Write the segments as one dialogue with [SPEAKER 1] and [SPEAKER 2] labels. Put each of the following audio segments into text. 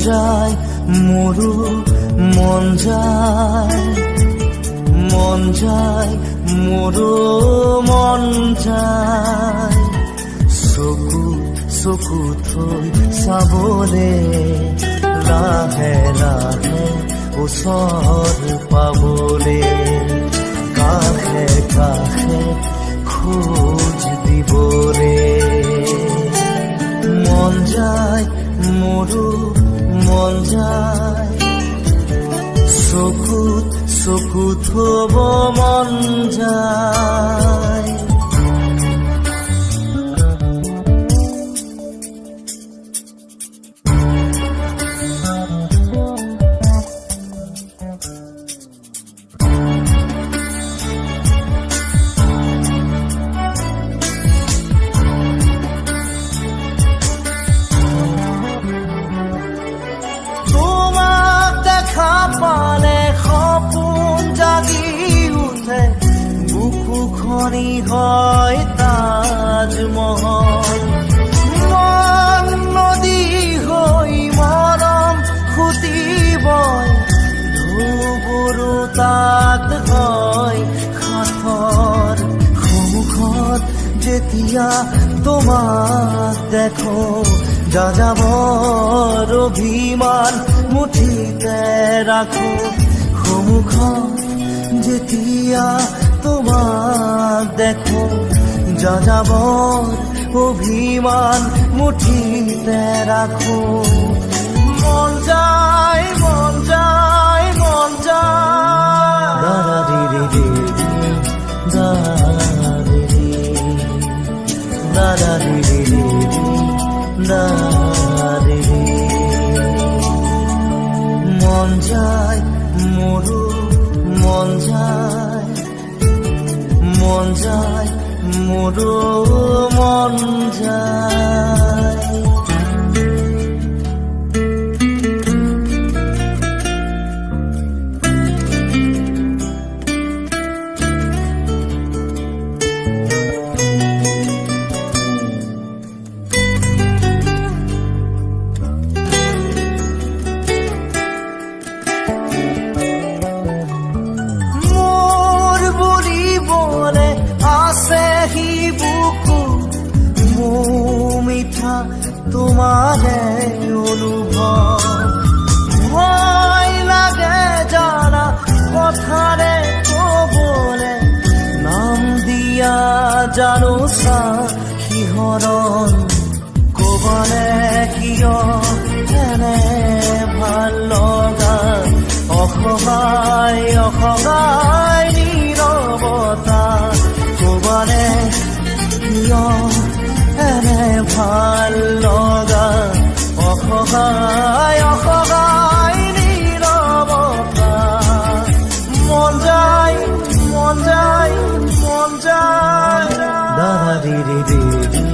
[SPEAKER 1] যায় মোৰো মন যায় মোৰো মন যায় চকু থৈ চাবলে লাহে লাহে ওচৰ পাবলে কাষে কাষে খোজ দিবলে মন যায় মোৰো মন যায় চকু থব মন যায় পালে সপোন জাগি উঠে বুকুখনি হয় তাজমহল মন নদী হৈ মৰম খুটিবই ধুবুৰু তাত হয় সাঁথৰ সন্মুখত যেতিয়া তোমাক দেখো যাযাবৰ অভিমান মুঠিতে ৰাখো সন্মুখত যেতিয়া তোমাক দেখো যাযাবৰ অভিমান মুঠিতে ৰাখো মন যায় মন যায় মন যায় দাদা দিদি দিদি দাদা দিদি দিদি মন যায় মোৰো মন যায় মোৰো মন যায় তোমারে অনুভৱ ভয় লাগে জানা কথাৰে কবলে নাম দিয়া জানো চা শিহৰণ কবলে কিয় এনে ভাল লগা অসহায় নীৰৱতা কবলে কিয় এনে ভাল লগা অসহায় নীৰৱতা মন যায় দাদা দিদি দিদি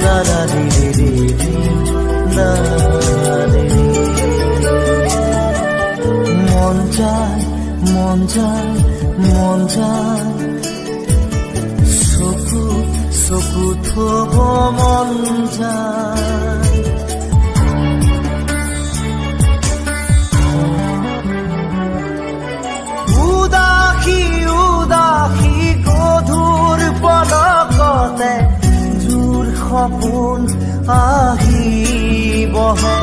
[SPEAKER 1] দাদা দিদি দিদি মন যায় চকু থব মন যায় উদাসী গধুৰ পলকতে জোৰ সপোন আহি বহে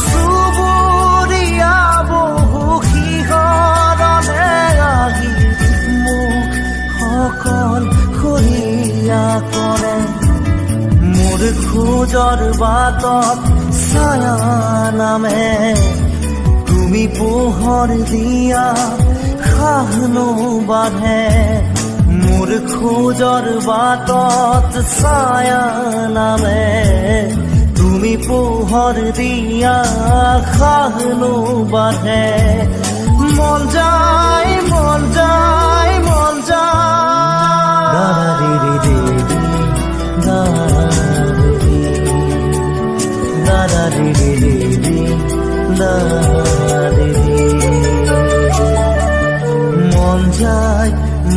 [SPEAKER 1] চুবুৰীয়া বহু শিহৰণে আহি মোক সকল খৰিয়া কৰে মোৰ খোজৰ বাটত ছায়া নামে তুমি পোহৰ দিয়া খাহনো বাঢ়ে মোৰ খোজৰ বাটত ছায়া নামে তুমি পোহৰ দিয়া খাহনো বাঢ়ে মন যায় দাদা দিদি দিদি দাদা দিদি দিদি মন যায়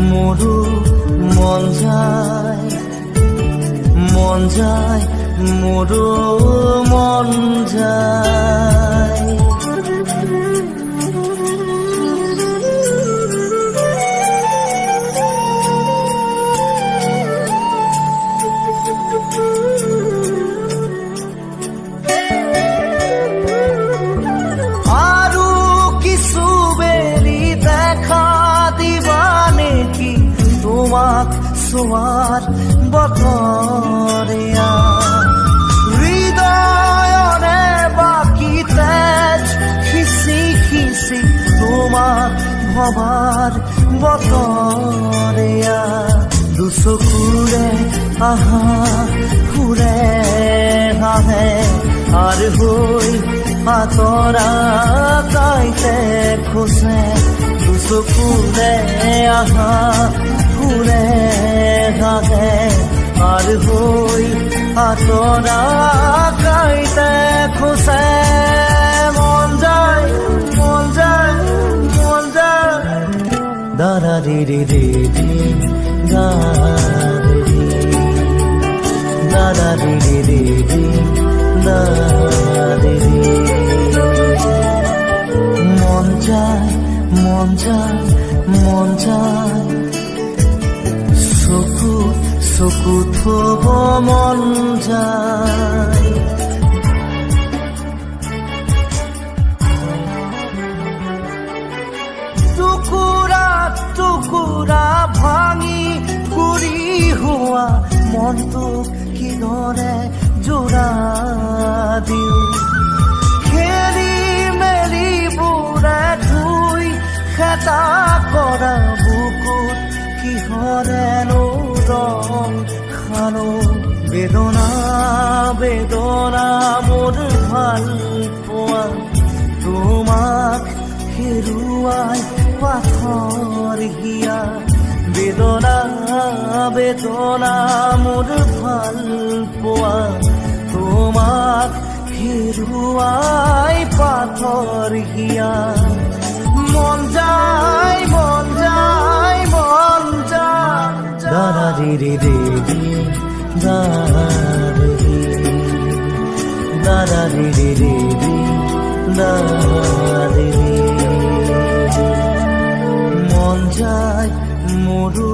[SPEAKER 1] মোৰো মন যায় মন যায় মোৰো মন যায় আৰু কিছু বেলি দেখা দিবা নেকি তোমাক চোৱাৰ বতৰীয়া হৃদয়ৰে বাকী তেজ খিচি খিচি তোমাক ভবাৰ বতৰীয়া দুচকুৰে আহা ফুৰে আহে আর হৈ আতৰা গাইতে খোজে দুচকুৰে আহা ফুৰে আহে আর হৈ আতৰা গাইতে খোজে মন যায় মন যায় মন যায় দাদা রে রে রে দাদা রে রে রে মন যায় মন যায় মন যায় চকু চকু থব মন যায় টুকুৰা টুকুৰা ভাঙি গুৰি হোৱা মনটোক কিদৰে জোৰা দিওঁ খেলি মেলি বুঢ়া ধুই খেতা কৰা বুকুত কিহৰেনো ৰং খানো বেদনা বেদনা মোৰ ভাল পোৱা তোমাক হেৰুৱাই পাথৰ হিয়া বেদনা বেদনা মোৰ ভাল পোৱা তোমাক হেৰুৱাই পাথৰ হিয়া মন যায় মন যায় মন যায় দাদা রে রে রে দাদা রে রে রে মন যায় মোৰো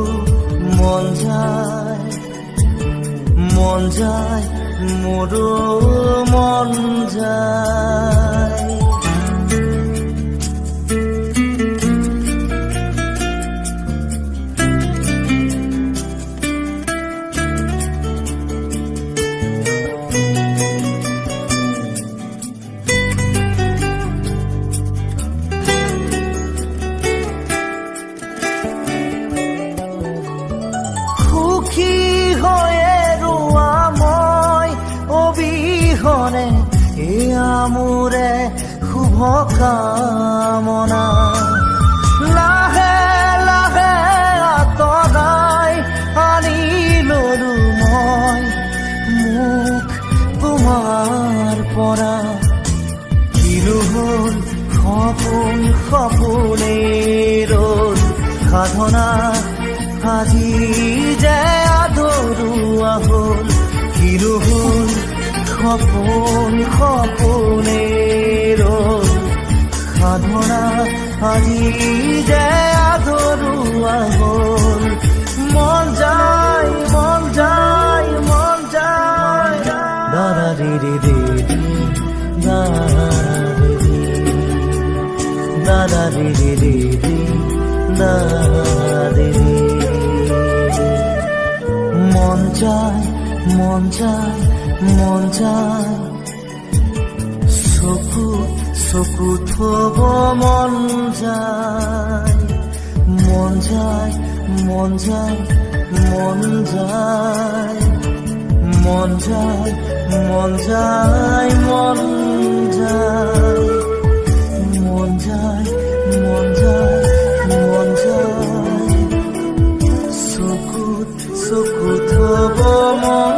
[SPEAKER 1] মন যায় মন যায় মোৰো মন যায় সুখী হয়ে ৰোৱা মই অবিহনে এয়া মোৰে শুভ কামনা লাহে লাহে আঁতৰাই আনি ললো মই মোক তোমাৰ পৰা কিনো হ'ল সপোন সপোনেই ৰ'ল সাধনা আজি যে আধৰুৱা হ'ল কিনো হ'ল সপোন সপোনেই ৰ'ল সাধনা আজি যে আধৰুৱা হ'ল মন যায় মন যায় মন যায় দাদা রে রে রে দাদা রে রে রে মন যায় মন যায় মন যায় চকু চকু থব মন যায় মন যায় মন যায় মন যায় মন যায় মন যায় মন যায় মন যায় মন যায় মন যায় চকুত চকুত থব মন